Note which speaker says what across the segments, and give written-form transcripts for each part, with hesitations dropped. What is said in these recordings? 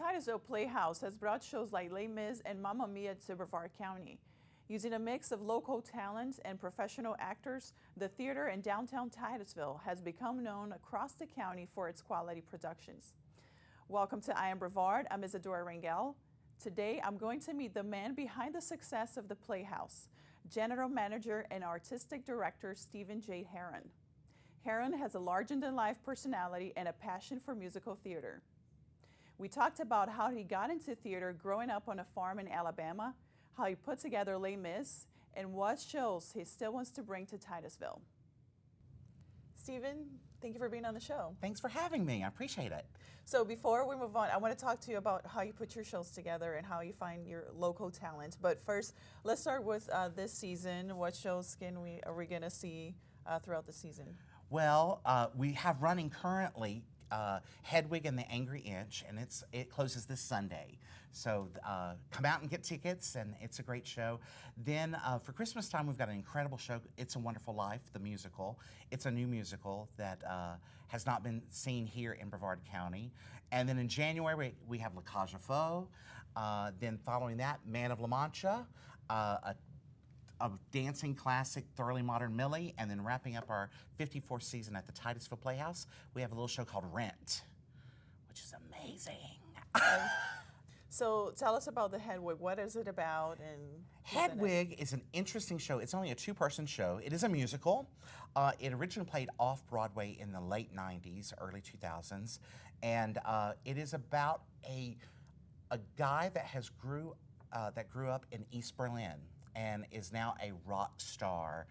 Speaker 1: Titusville Playhouse has brought shows like Les Mis and Mamma Mia to Brevard County. Using a mix of local talent and professional actors, the theater in downtown Titusville has become known across the county for its quality productions. Welcome to I Am Brevard. I'm Isadora Rangel. Today, I'm going to meet the man behind the success of the Playhouse, General Manager and Artistic Director Steven J. Heron. Heron has a larger-than-life personality and a passion for musical theater. We talked about how he got into theater growing up on a farm in Alabama, how he put together Les Mis, and what shows he still wants to bring to Titusville. Steven, thank you for being on the show.
Speaker 2: Thanks for having me. I appreciate it.
Speaker 1: So before we move on, I want to talk to you about how you put your shows together and how you find your local talent. But first, let's start with this season. What shows are we going to see throughout the season?
Speaker 2: Well, we have running currently Hedwig and the Angry Inch, and it closes this Sunday. So come out and get tickets, and it's a great show. Then for Christmas time, we've got an incredible show, It's a Wonderful Life, the musical. It's a new musical that has not been seen here in Brevard County. And then in January, we have La Cage aux Folles. Then following that, Man of La Mancha, a dancing classic, Thoroughly Modern Millie, and then wrapping up our 54th season at the Titusville Playhouse, we have a little show called Rent, which is amazing.
Speaker 1: So tell us about the Hedwig. What is it about? And
Speaker 2: Hedwig is an interesting show. It's only a two-person show. It is a musical. It originally played off-Broadway in the late 90s, early 2000s, and it is about a guy that grew up in East Berlin and is now a rock star.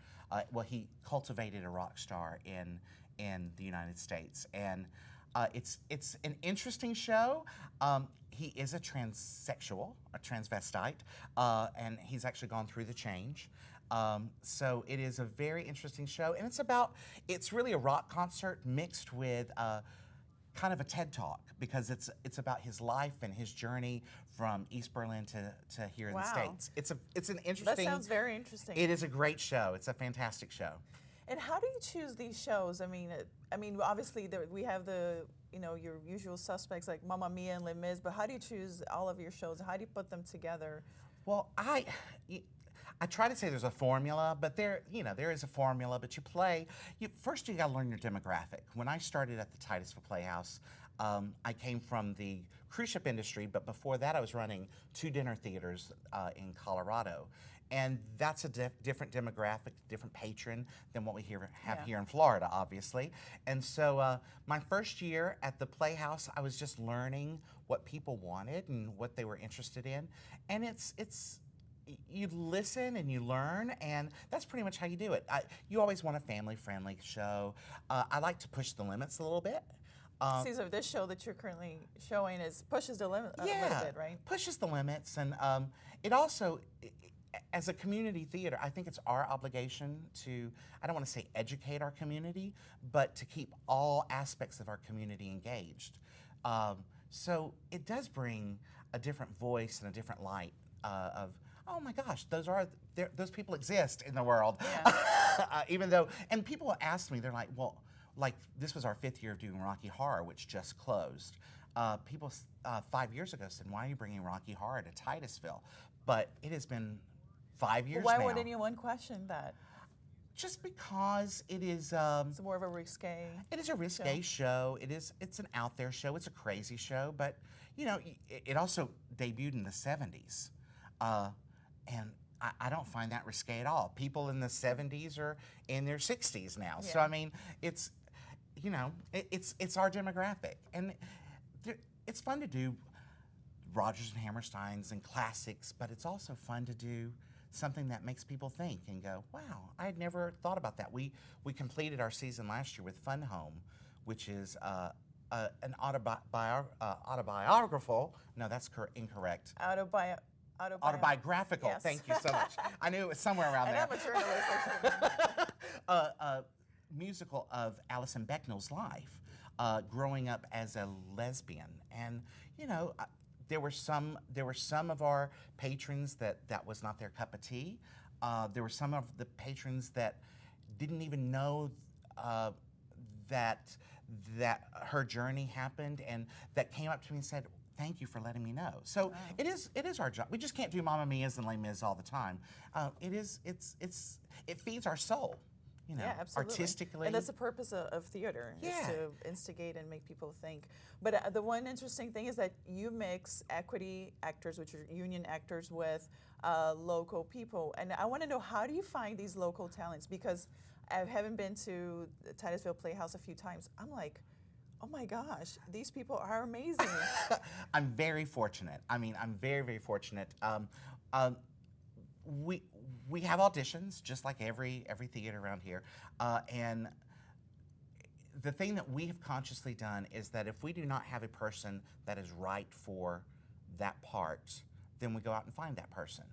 Speaker 2: Well, he cultivated a rock star in the United States, and it's an interesting show. He is a transsexual, a transvestite, and he's actually gone through the change. So it is a very interesting show, and it's really a rock concert mixed with kind of a TED Talk, because it's about his life and his journey from East Berlin to here in the States. It's an interesting.
Speaker 1: That sounds very interesting.
Speaker 2: It is a great show. It's a fantastic show.
Speaker 1: And how do you choose these shows? I mean, obviously we have your usual suspects like Mamma Mia and Les Mis, but how do you choose all of your shows? How do you put them together?
Speaker 2: Well, I try to say there's a formula, but there is a formula, but first you gotta learn your demographic. When I started at the Titusville Playhouse, I came from the cruise ship industry, but before that I was running 2 dinner theaters in Colorado. And that's a different demographic, different patron than what we have here in Florida, obviously. And so my first year at the Playhouse, I was just learning what people wanted and what they were interested in. And you listen and you learn, and that's pretty much how you do it. You always want a family-friendly show. I like to push the limits a little bit.
Speaker 1: See, so this show that you're currently showing pushes the limit a little bit, right?
Speaker 2: Pushes the limits, and it also, as a community theater, I think it's our obligation to, I don't want to say educate our community, but to keep all aspects of our community engaged. So it does bring a different voice and a different light of, oh my gosh, those people exist in the world.
Speaker 1: Yeah.
Speaker 2: Even though, and people ask me, they're like, well, like this was our 5th year of doing Rocky Horror, which just closed. People 5 years ago said, why are you bringing Rocky Horror to Titusville? But it has been 5 years
Speaker 1: now.
Speaker 2: Why
Speaker 1: would anyone question that?
Speaker 2: Just because it is.
Speaker 1: It's more of a risque.
Speaker 2: It is a risque show. It's an out there show. It's a crazy show, but it also debuted in the 70s, and I don't find that risque at all. People in the 70s are in their 60s now, so I mean, it's our demographic, and it's fun to do Rodgers and Hammersteins and classics, but it's also fun to do something that makes people think and go, wow, I had never thought about that. We completed our season last year with Fun Home, which is an autobiographical. No, that's incorrect. Autobiographical.
Speaker 1: Yes.
Speaker 2: Thank you so much. I knew it was somewhere around there.
Speaker 1: And I'm a journalist.
Speaker 2: Musical of Alison Becknell's life, growing up as a lesbian, and there were some of our patrons that was not their cup of tea. There were some of the patrons that didn't even know that her journey happened, and that came up to me and said, thank you for letting me know. So it is our job. We just can't do Mamma Mia's and Les Mis all the time. It feeds our soul, you know,
Speaker 1: Yeah, absolutely.
Speaker 2: artistically.
Speaker 1: And that's the purpose of theater, is to instigate and make people think. But the one interesting thing is that you mix equity actors, which are union actors, with local people. And I want to know, how do you find these local talents? Because I haven't been to the Titusville Playhouse a few times. I'm like, oh my gosh, these people are amazing.
Speaker 2: I'm very fortunate. I mean, I'm very, very fortunate. We have auditions, just like every theater around here. And the thing that we have consciously done is that if we do not have a person that is right for that part, then we go out and find that person.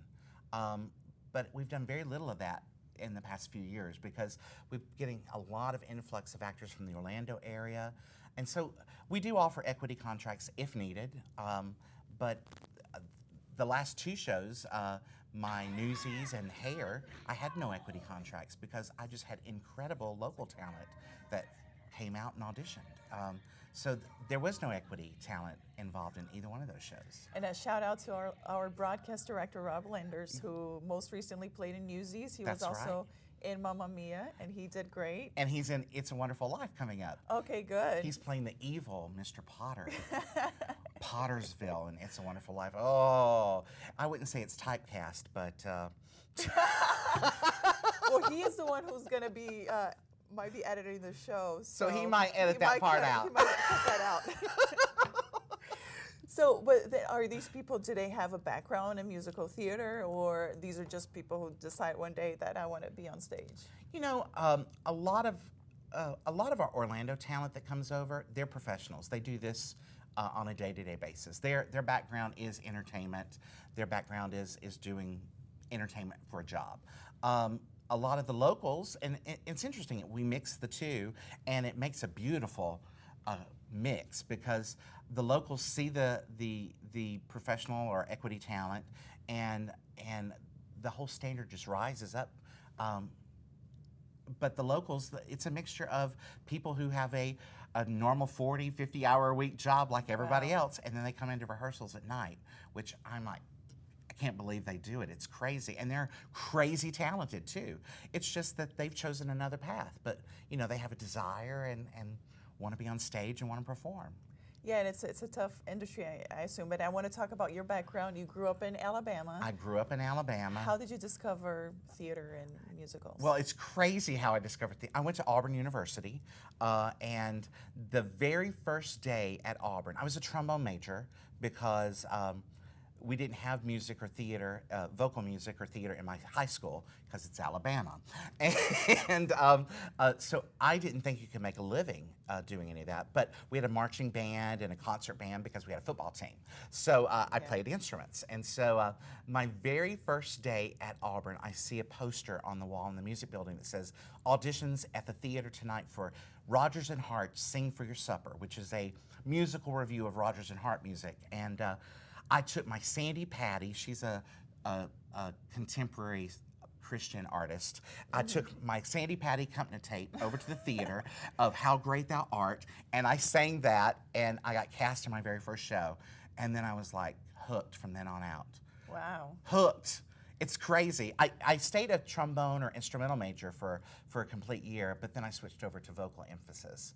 Speaker 2: But we've done very little of that in the past few years because we're getting a lot of influx of actors from the Orlando area. And so we do offer equity contracts if needed. But the last 2 shows, my Newsies and Hair, I had no equity contracts because I just had incredible local talent that came out and auditioned. So there was no equity talent involved in either one of those shows.
Speaker 1: And a shout out to our broadcast director, Rob Lenders, who most recently played in Newsies. He was also in Mamma Mia, and he did great.
Speaker 2: And he's in It's a Wonderful Life coming up.
Speaker 1: Okay, good.
Speaker 2: He's playing the evil Mr. Potter. Pottersville and It's a Wonderful Life. Oh, I wouldn't say it's typecast, but...
Speaker 1: Well, he is the one who's going to be... might be editing the show.
Speaker 2: So he might edit that part out.
Speaker 1: He might cut that out. So, but are these people, do they have a background in musical theater, or these are just people who decide one day that I want to be on stage?
Speaker 2: You know, a lot of our Orlando talent that comes over, they're professionals. They do this on a day-to-day basis. Their background is entertainment. Their background is doing entertainment for a job. A lot of the locals, and it's interesting, we mix the two, and it makes a beautiful mix because the locals see the professional or equity talent, and the whole standard just rises up. But the locals, it's a mixture of people who have a normal 40, 50-hour-a-week job like everybody else, and then they come into rehearsals at night, which I'm like, I can't believe they do it. It's crazy. And they're crazy talented, too. It's just that they've chosen another path. But, you know, they have a desire and want to be on stage and want to perform.
Speaker 1: Yeah, and it's a tough industry, I assume. But I want to talk about your background. You grew up in Alabama.
Speaker 2: I grew up in Alabama.
Speaker 1: How did you discover theater and musicals?
Speaker 2: Well, it's crazy how I discovered I went to Auburn University, and the very first day at Auburn, I was a trombone major because we didn't have music or theater, vocal music or theater in my high school because it's Alabama. And so I didn't think you could make a living doing any of that. But we had a marching band and a concert band because we had a football team. So I played instruments. And so my very first day at Auburn, I see a poster on the wall in the music building that says, auditions at the theater tonight for Rodgers and Hart Sing for Your Supper, which is a musical review of Rodgers and Hart music. And I took my Sandy Patty, she's a contemporary Christian artist. I took my Sandy Patty company tape over to the theater of How Great Thou Art, and I sang that, and I got cast in my very first show. And then I was like hooked from then on out.
Speaker 1: Wow.
Speaker 2: Hooked. It's crazy. I stayed a trombone or instrumental major for a complete year, but then I switched over to vocal emphasis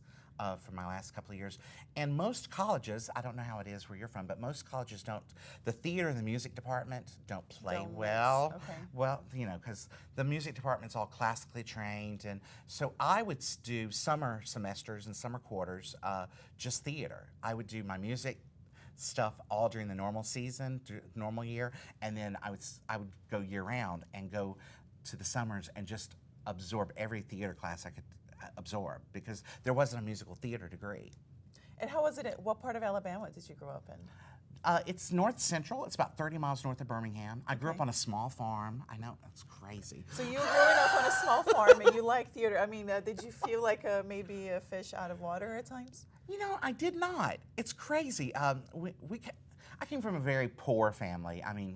Speaker 2: for my last couple of years. And most colleges, I don't know how it is where you're from, but most colleges don't, the theater and the music department don't play well.
Speaker 1: Okay.
Speaker 2: Well, you know, because the music department's all classically trained. And so I would do summer semesters and summer quarters, just theater. I would do my music stuff all during the normal season, normal year, and then I would go year round and go to the summers and just absorb every theater class I could absorb because there wasn't a musical theater degree.
Speaker 1: And how was it? What part of Alabama did you grow up in?
Speaker 2: It's north central. It's about 30 miles north of Birmingham. I grew up on a small farm. I know, that's crazy.
Speaker 1: So you were growing up on a small farm and you like theater. I mean, did you feel like maybe a fish out of water at times?
Speaker 2: You know, I did not. It's crazy. I came from a very poor family. I mean,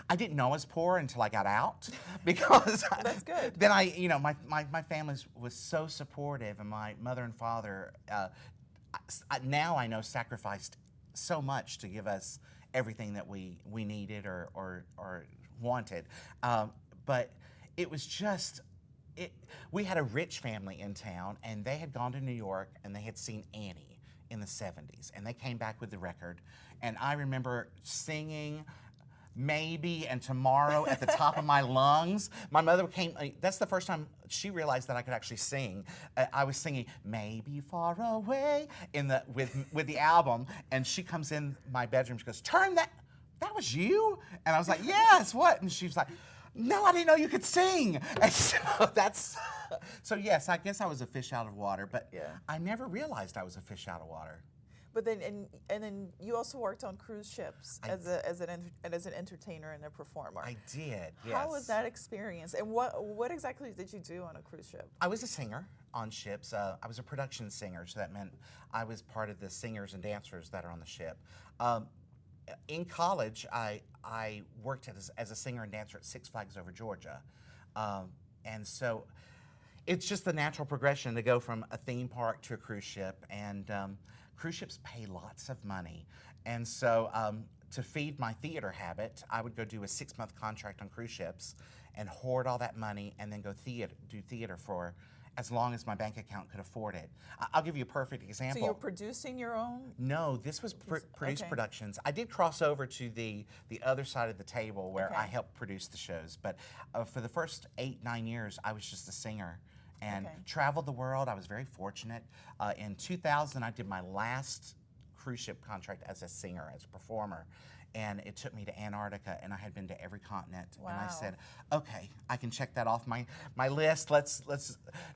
Speaker 2: I didn't know I was poor until I got out because
Speaker 1: that's good.
Speaker 2: Then my family was so supportive, and my mother and father now I know sacrificed so much to give us everything that we needed or wanted. But it was just, we had a rich family in town, and they had gone to New York, and they had seen Annie in the 70s, and they came back with the record. And I remember singing Maybe and Tomorrow at the top of my lungs. My mother came, that's the first time she realized that I could actually sing. I was singing Maybe Far Away with the album, and she comes in my bedroom, she goes, "Turn that was you?" And I was like, "Yes, what?" And she was like, "No, I didn't know you could sing." And so yes, I guess I was a fish out of water, but I never realized I was a fish out of water.
Speaker 1: But then, and then you also worked on cruise ships as an entertainer and a performer.
Speaker 2: I did. Yes.
Speaker 1: How was that experience? And what exactly did you do on a cruise ship?
Speaker 2: I was a singer on ships. I was a production singer, so that meant I was part of the singers and dancers that are on the ship. In college, I worked as a singer and dancer at Six Flags Over Georgia, and so it's just the natural progression to go from a theme park to a cruise ship. And cruise ships pay lots of money, and so to feed my theater habit, I would go do a 6-month contract on cruise ships and hoard all that money, and then go do theater for as long as my bank account could afford it. I'll give you a perfect example.
Speaker 1: So you're producing your own?
Speaker 2: No, this was produced productions. I did cross over to the other side of the table where I helped produce the shows, but for the first 8-9 years, I was just a singer and traveled the world. I was very fortunate. In 2000, I did my last cruise ship contract as a singer, as a performer. And it took me to Antarctica, and I had been to every continent.
Speaker 1: Wow.
Speaker 2: And I said, okay, I can check that off my list.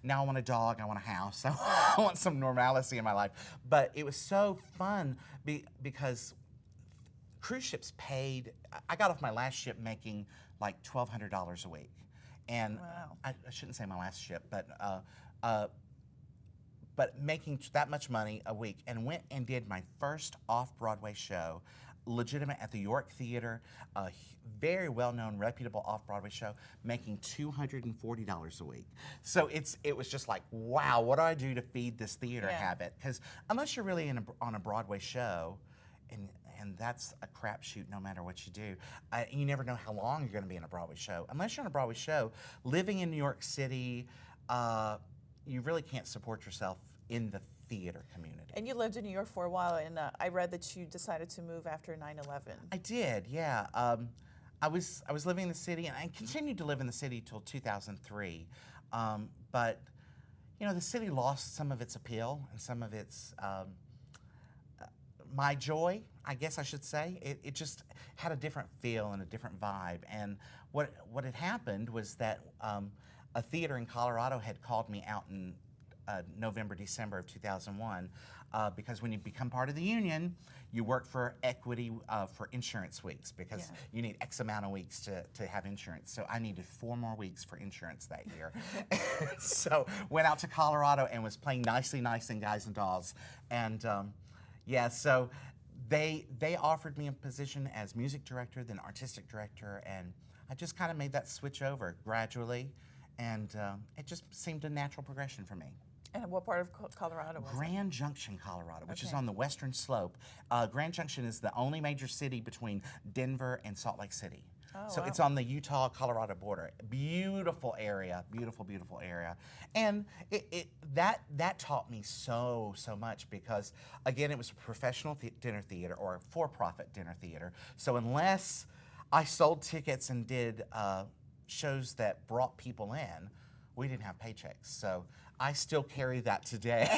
Speaker 2: Now I want a dog, I want a house, I want some normalcy in my life. But it was so fun because cruise ships paid. I got off my last ship making like $1,200 a week. And I shouldn't say my last ship, but making that much money a week, and went and did my first off-Broadway show, legitimate, at the York Theater, a very well-known, reputable off-Broadway show, making $240 a week. So it was just like, wow, what do I do to feed this theater habit? Because unless you're really on a Broadway show, and that's a crapshoot no matter what you do, you never know how long you're going to be in a Broadway show. Unless you're on a Broadway show, living in New York City, you really can't support yourself in the theater community.
Speaker 1: And you lived in New York for a while, and I read that you decided to move after 9/11.
Speaker 2: I did, yeah. I was living in the city, and I continued to live in the city till 2003. But you know, the city lost some of its appeal and some of its my joy, I guess I should say. It just had a different feel and a different vibe. And what had happened was that a theater in Colorado had called me out in November, December of 2001, because when you become part of the union, you work for equity for insurance weeks, because you need X amount of weeks to have insurance. So I needed 4 more weeks for insurance that year. So went out to Colorado and was playing Nicely Nice and Guys and Dolls. And so they offered me a position as music director, then artistic director, and I just kind of made that switch over gradually, and it just seemed a natural progression for me.
Speaker 1: And what part of Colorado was it?
Speaker 2: Grand Junction, Colorado, which is on the western slope. Grand Junction is the only major city between Denver and Salt Lake City.
Speaker 1: Oh,
Speaker 2: so it's on the Utah-Colorado border. Beautiful area, beautiful, beautiful area. And that taught me so much, because, again, it was a professional dinner theater, or a for-profit dinner theater. So unless I sold tickets and did shows that brought people in, we didn't have paychecks. So I still carry that today.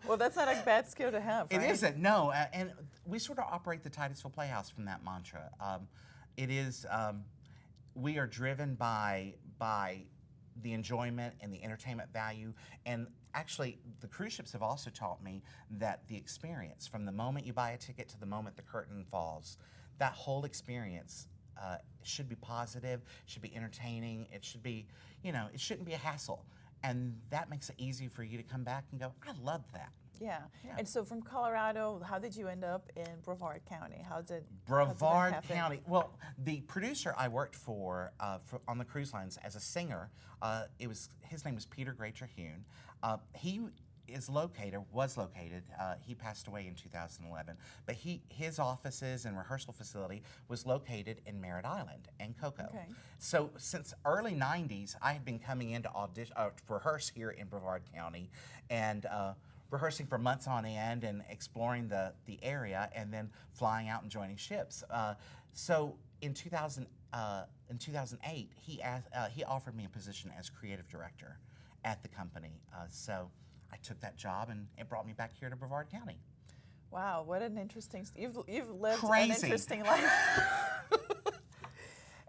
Speaker 1: Well, that's not a bad skill to have, right?
Speaker 2: It isn't, no. And we sort of operate the Titusville Playhouse from that mantra. It is, we are driven by the enjoyment and the entertainment value. And actually, the cruise ships have also taught me that the experience, from the moment you buy a ticket to the moment the curtain falls, that whole experience should be positive, should be entertaining, it should be, it shouldn't be a hassle. And that makes it easy for you to come back and go, I love that.
Speaker 1: Yeah. And so from Colorado, how did you end up in Brevard County?
Speaker 2: Brevard County. Well, the producer I worked for on the cruise lines as a singer, his name was Peter Grater-Hune. He was located. He passed away in 2011, but his offices and rehearsal facility was located in Merritt Island and Cocoa.
Speaker 1: Okay.
Speaker 2: So since early '90s, I had been coming in to rehearse here in Brevard County, and rehearsing for months on end and exploring the area, and then flying out and joining ships. So in 2008, he offered me a position as creative director at the company. So I took that job, and it brought me back here to Brevard County.
Speaker 1: Wow, what an interesting. You've lived
Speaker 2: Crazy.
Speaker 1: an interesting life.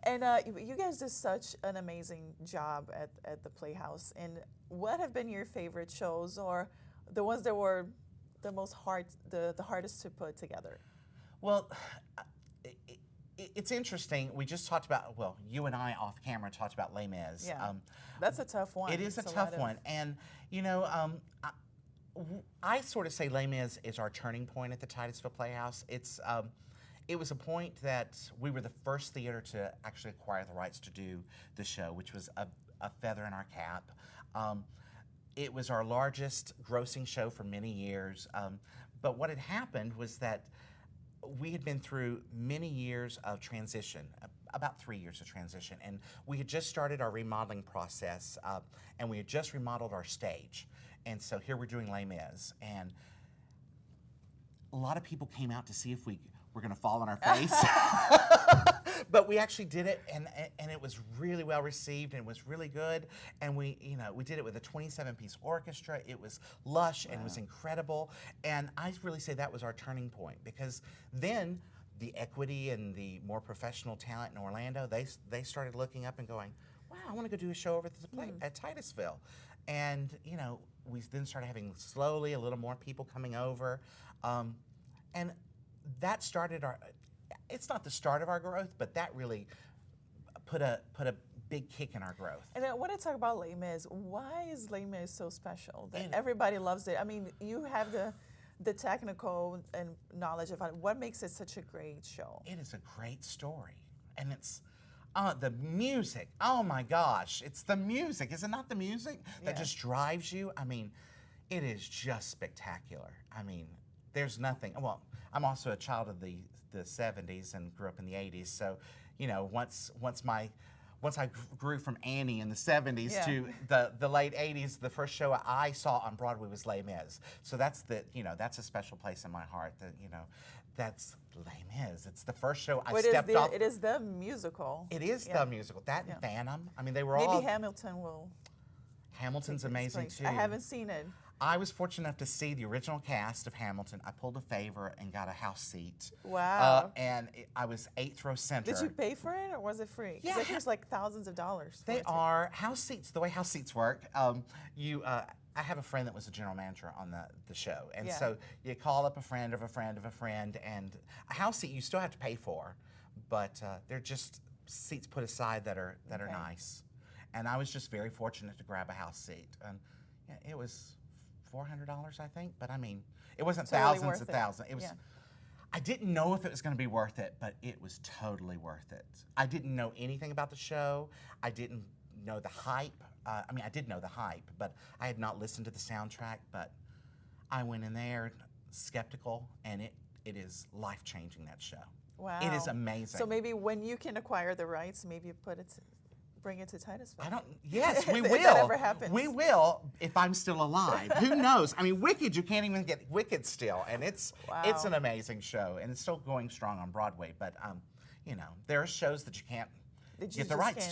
Speaker 1: And you guys did such an amazing job at the Playhouse. And what have been your favorite shows, or the ones that were the hardest to put together?
Speaker 2: Well, it's interesting. We just talked about, well, you and I off camera talked about Les Mis.
Speaker 1: Yeah, that's a tough one.
Speaker 2: It is a tough one. And, you know, I sort of say Les Mis is our turning point at the Titusville Playhouse. It was a point that we were the first theater to actually acquire the rights to do the show, which was a feather in our cap. It was our largest grossing show for many years. But what had happened was that we had been through many years of transition, about 3 years of transition, and we had just started our remodeling process, and we had just remodeled our stage. And so here we're doing Les Mis, and a lot of people came out to see if we were going to fall on our face. But we actually did it, and it was really well received, and it was really good. And we did it with a 27-piece orchestra. It was lush and it was incredible. And I really say that was our turning point, because then the equity and the more professional talent in Orlando, they started looking up and going, wow, I want to go do a show over at Titusville. And we then started having slowly a little more people coming over, and that started our. It's not the start of our growth, but that really put a big kick in our growth.
Speaker 1: And I want to talk about Les Mis. Why is Les Mis so special that everybody loves it? I mean, you have the technical and knowledge of it. What makes it such a great show?
Speaker 2: It is a great story, and it's the music. Oh my gosh, it's the music. Is it not the music that just drives you? I mean, it is just spectacular. I mean, there's nothing. Well, I'm also a child of the 70s and grew up in the 80s. So, once I grew from Annie in the 70s to the late 80s, the first show I saw on Broadway was Les Mis. So that's a special place in my heart. That's Les Mis. It's the first show I stepped off.
Speaker 1: It is the musical.
Speaker 2: It is the musical. That and Phantom. I mean, they were
Speaker 1: Maybe
Speaker 2: all.
Speaker 1: Hamilton will.
Speaker 2: Hamilton's amazing too.
Speaker 1: I haven't seen it.
Speaker 2: I was fortunate enough to see the original cast of Hamilton. I pulled a favor and got a house seat.
Speaker 1: Wow.
Speaker 2: I was 8th row center.
Speaker 1: Did you pay for it, or was it free?
Speaker 2: Yeah.
Speaker 1: I think it's like thousands of dollars.
Speaker 2: They are. House seats, the way house seats work, I have a friend that was a general manager on the show. And so you call up a friend of a friend of a friend, and a house seat you still have to pay for, but they're just seats put aside that are nice. And I was just very fortunate to grab a house seat. And it was $400, I think, but I mean, it wasn't thousands of thousands. It was. I didn't know if it was going to be worth it, but it was totally worth it. I didn't know anything about the show. I didn't know the hype. I did know the hype, but I had not listened to the soundtrack. But I went in there skeptical, and it is life-changing, that show.
Speaker 1: Wow.
Speaker 2: It is amazing.
Speaker 1: So maybe when you can acquire the rights, maybe you bring it to Titusville.
Speaker 2: Yes, we will.
Speaker 1: If that ever happens.
Speaker 2: We will, if I'm still alive. Who knows? I mean, Wicked, you can't even get Wicked still, and it's an amazing show, and it's still going strong on Broadway. But there are shows that you can't get the rights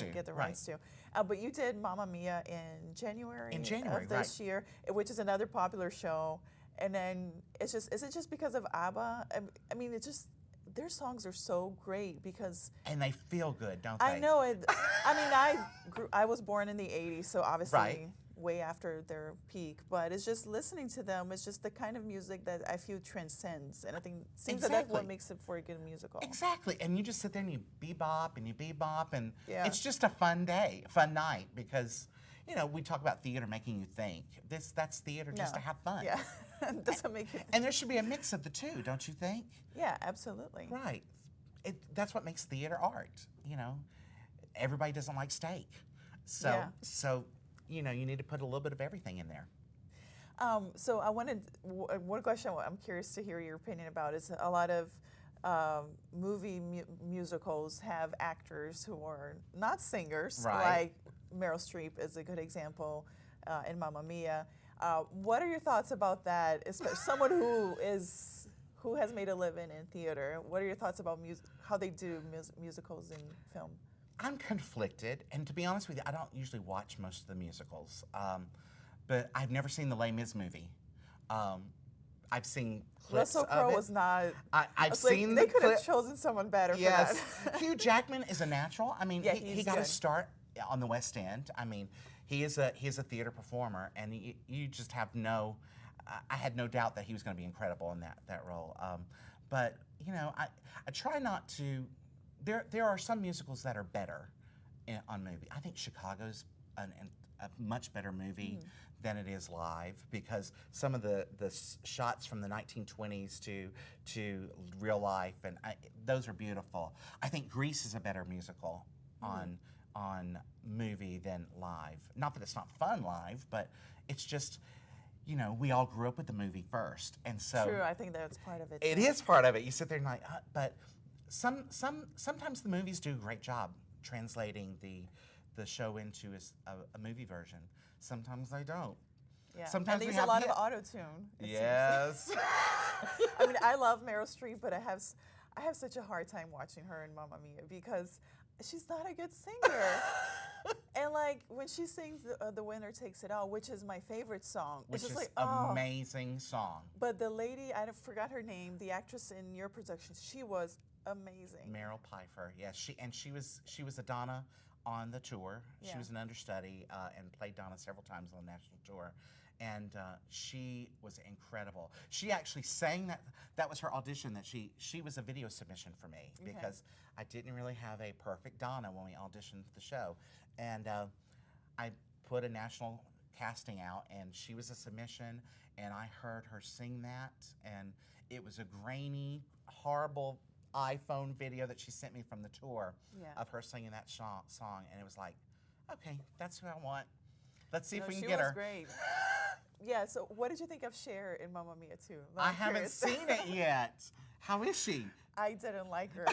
Speaker 2: to.
Speaker 1: But you did Mamma Mia in January. Of this
Speaker 2: right.
Speaker 1: year, which is another popular show. And then is it just because of ABBA? I mean, it's just. Their songs are so great because...
Speaker 2: And they feel good, don't they?
Speaker 1: I know it. I mean, I was born in the 80s, so obviously way after their peak. But it's just listening to them, it's just the kind of music that I feel transcends. And I think seems that that's what makes it for a good musical.
Speaker 2: Exactly. And you just sit there and you bebop, and it's just a fun day, a fun night, because... we talk about theater making you think. That's theater just to have fun.
Speaker 1: Yeah, doesn't make it.
Speaker 2: And there should be a mix of the two, don't you think?
Speaker 1: Yeah, absolutely.
Speaker 2: Right. That's what makes theater art. Everybody doesn't like steak, so you need to put a little bit of everything in there.
Speaker 1: So I wanted one question I'm curious to hear your opinion about is a lot of musicals have actors who are not singers,
Speaker 2: Right.
Speaker 1: like Meryl Streep is a good example in Mamma Mia. What are your thoughts about that? Especially someone who has made a living in theater. What are your thoughts about how they do musicals in film?
Speaker 2: I'm conflicted, and to be honest with you, I don't usually watch most of the musicals. But I've never seen the Les Mis movie. I've seen clips
Speaker 1: Russell
Speaker 2: of
Speaker 1: Crowe
Speaker 2: it.
Speaker 1: was not.
Speaker 2: I've
Speaker 1: It's like
Speaker 2: seen
Speaker 1: they
Speaker 2: the
Speaker 1: could have
Speaker 2: clip.
Speaker 1: chosen someone better
Speaker 2: Yes,
Speaker 1: for that.
Speaker 2: Hugh Jackman is a natural. I mean,
Speaker 1: Yeah,
Speaker 2: he
Speaker 1: he's
Speaker 2: got to
Speaker 1: good.
Speaker 2: start on the West End. I mean, he is a theater performer, and you just have no. I had no doubt that he was going to be incredible in that role. But you know, I try not to. There are some musicals that are better on movie. I think Chicago's a much better movie than it is live, because some of the shots from the 1920s to real life, and those are beautiful. I think Grease is a better musical on movie than live. Not that it's not fun live, but it's just, you know, we all grew up with the movie first, and so
Speaker 1: True, I think that's part of it.
Speaker 2: it
Speaker 1: too.
Speaker 2: is part of it. You sit there and like, but sometimes the movies do a great job translating the show into a movie version. Sometimes they don't.
Speaker 1: Yeah.
Speaker 2: Sometimes
Speaker 1: and
Speaker 2: we
Speaker 1: there's
Speaker 2: have
Speaker 1: a lot
Speaker 2: hit-
Speaker 1: of auto-tune. it seems.
Speaker 2: Yes.
Speaker 1: I mean, I love Meryl Streep, but I have such a hard time watching her in Mamma Mia because she's not a good singer. And like when she sings "The Winner Takes It All," which is my favorite song,
Speaker 2: Which
Speaker 1: it's
Speaker 2: is
Speaker 1: just like
Speaker 2: amazing song.
Speaker 1: But the lady, I forgot her name, the actress in your production, she was amazing.
Speaker 2: Meryl Pfeiffer. Yes, she was a Donna on the tour. She
Speaker 1: Yeah.
Speaker 2: was an understudy and played Donna several times on the national tour. And she was incredible. She actually sang that. That was her audition. That she was a video submission for me because I didn't really have a perfect Donna when we auditioned for the show, and I put a national casting out, and she was a submission, and I heard her sing that, and it was a grainy, horrible iPhone video that she sent me from the tour
Speaker 1: Yeah.
Speaker 2: of her singing that song, and it was like, okay, that's who I want. Let's see if we can
Speaker 1: she
Speaker 2: get
Speaker 1: was
Speaker 2: her.
Speaker 1: great. Yeah, so what did you think of Cher in Mamma Mia 2?
Speaker 2: I haven't seen it yet. How is she?
Speaker 1: I didn't like her.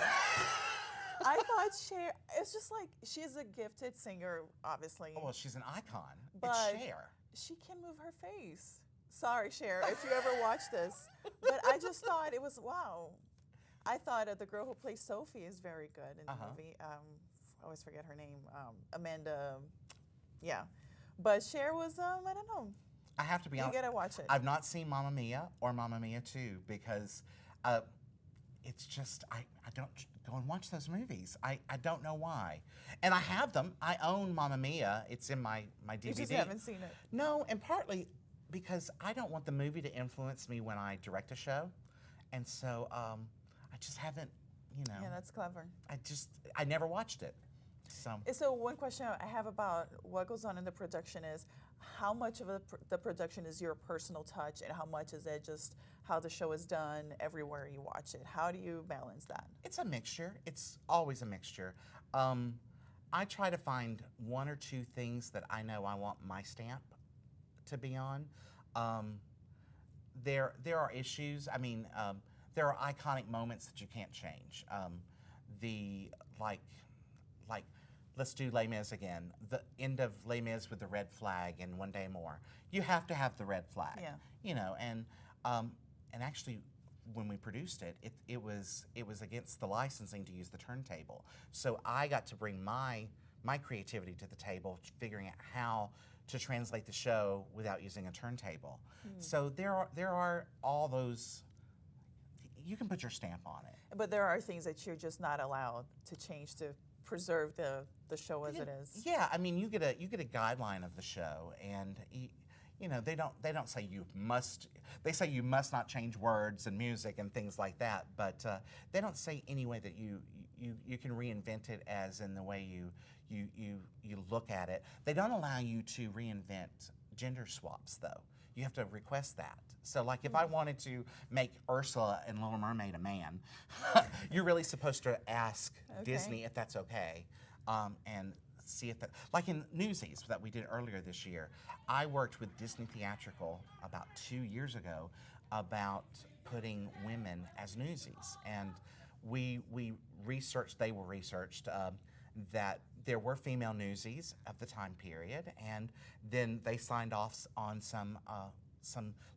Speaker 1: I thought Cher, it's just like, she's a gifted singer, obviously.
Speaker 2: Oh, well, she's an icon.
Speaker 1: But
Speaker 2: it's Cher.
Speaker 1: she can move her face. Sorry, Cher, if you ever watch this. But I just thought it was, wow. I thought the girl who plays Sophie is very good in the movie. I always forget her name. Amanda, yeah. But Cher was, I don't know.
Speaker 2: I have to be
Speaker 1: You
Speaker 2: honest.
Speaker 1: gotta watch it.
Speaker 2: I've not seen Mamma Mia or Mamma Mia 2 because it's just, I don't go and watch those movies. I don't know why. And I have them. I own Mamma Mia. It's in my DVD.
Speaker 1: You just haven't seen it.
Speaker 2: No, and partly because I don't want the movie to influence me when I direct a show. And so I just haven't, you know.
Speaker 1: Yeah, that's clever.
Speaker 2: I never watched it.
Speaker 1: So one question I have about what goes on in the production is how much of the production is your personal touch and how much is it just how the show is done everywhere you watch it? How do you balance that?
Speaker 2: It's a mixture. It's always a mixture. I try to find one or two things that I know I want my stamp to be on. There are issues. I mean, there are iconic moments that you can't change. Like let's do Les Mis again. The end of Les Mis with the red flag and One Day More. You have to have the red flag.
Speaker 1: Yeah.
Speaker 2: You know, and actually, when we produced it, it was against the licensing to use the turntable. So I got to bring my creativity to the table, figuring out how to translate the show without using a turntable. So there are all those. You can put your stamp on it.
Speaker 1: But there are things that you're just not allowed to change to preserve the show as it is.
Speaker 2: Yeah, I mean, you get a guideline of the show, and you know they don't say you must. They say you must not change words and music and things like that, but they don't say any way that you can reinvent it as in the way you look at it. They don't allow you to reinvent gender swaps though. You have to request that. So like if I wanted to make Ursula in Little Mermaid a man, you're really supposed to ask Disney if that's okay. And see if that, like in Newsies that we did earlier this year, I worked with Disney Theatrical about 2 years ago about putting women as Newsies, and we researched, they were researched, that there were female Newsies of the time period, and then they signed off on some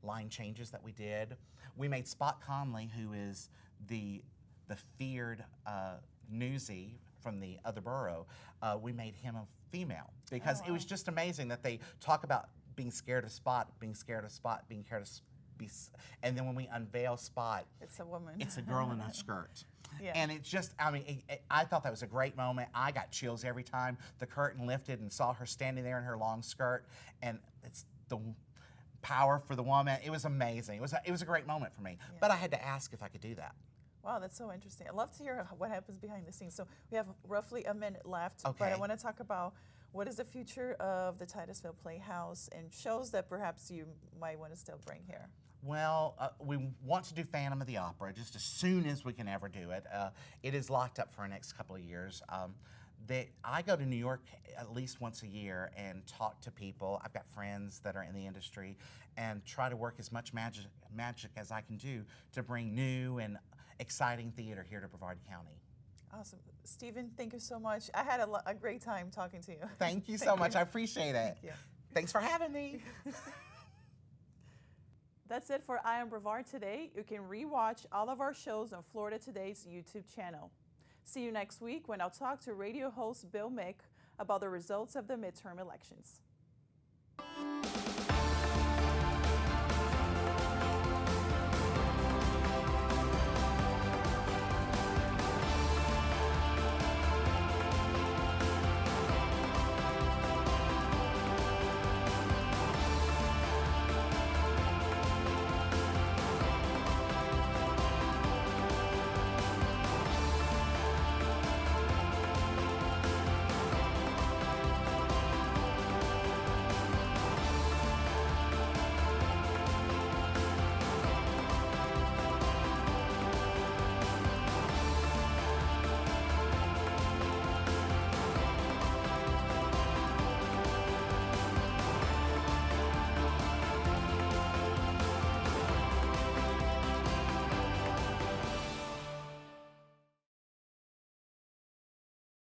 Speaker 2: line changes that we did. We made Spot Conley, who is the feared newsie from the other borough, we made him a female because it was just amazing that they talk about being scared of Spot, being scared of Spot, being scared of and then when we unveil Spot,
Speaker 1: it's a woman.
Speaker 2: It's a girl in a skirt.
Speaker 1: Yeah.
Speaker 2: And it just, I mean, I thought that was a great moment. I got chills every time the curtain lifted and saw her standing there in her long skirt, and it's the power for the woman. It was amazing. It was a great moment for me. Yeah. But I had to ask if I could do that.
Speaker 1: Wow, that's so interesting. I'd love to hear what happens behind the scenes. So we have roughly a minute left,
Speaker 2: okay.
Speaker 1: But I want to talk about what is the future of the Titusville Playhouse and shows that perhaps you might want to still bring here.
Speaker 2: Well, we want to do Phantom of the Opera just as soon as we can ever do it. It is locked up for the next couple of years. I go to New York at least once a year and talk to people. I've got friends that are in the industry and try to work as much magic as I can do to bring new and exciting theater here to Brevard County.
Speaker 1: Awesome. Steven, thank you so much. I had a great time talking to you.
Speaker 2: Thank you so much. I appreciate it.
Speaker 1: Thank you.
Speaker 2: Thanks for having me.
Speaker 1: That's it for Eye on Brevard today. You can rewatch all of our shows on Florida Today's YouTube channel. See you next week when I'll talk to radio host Bill Mick about the results of the midterm elections.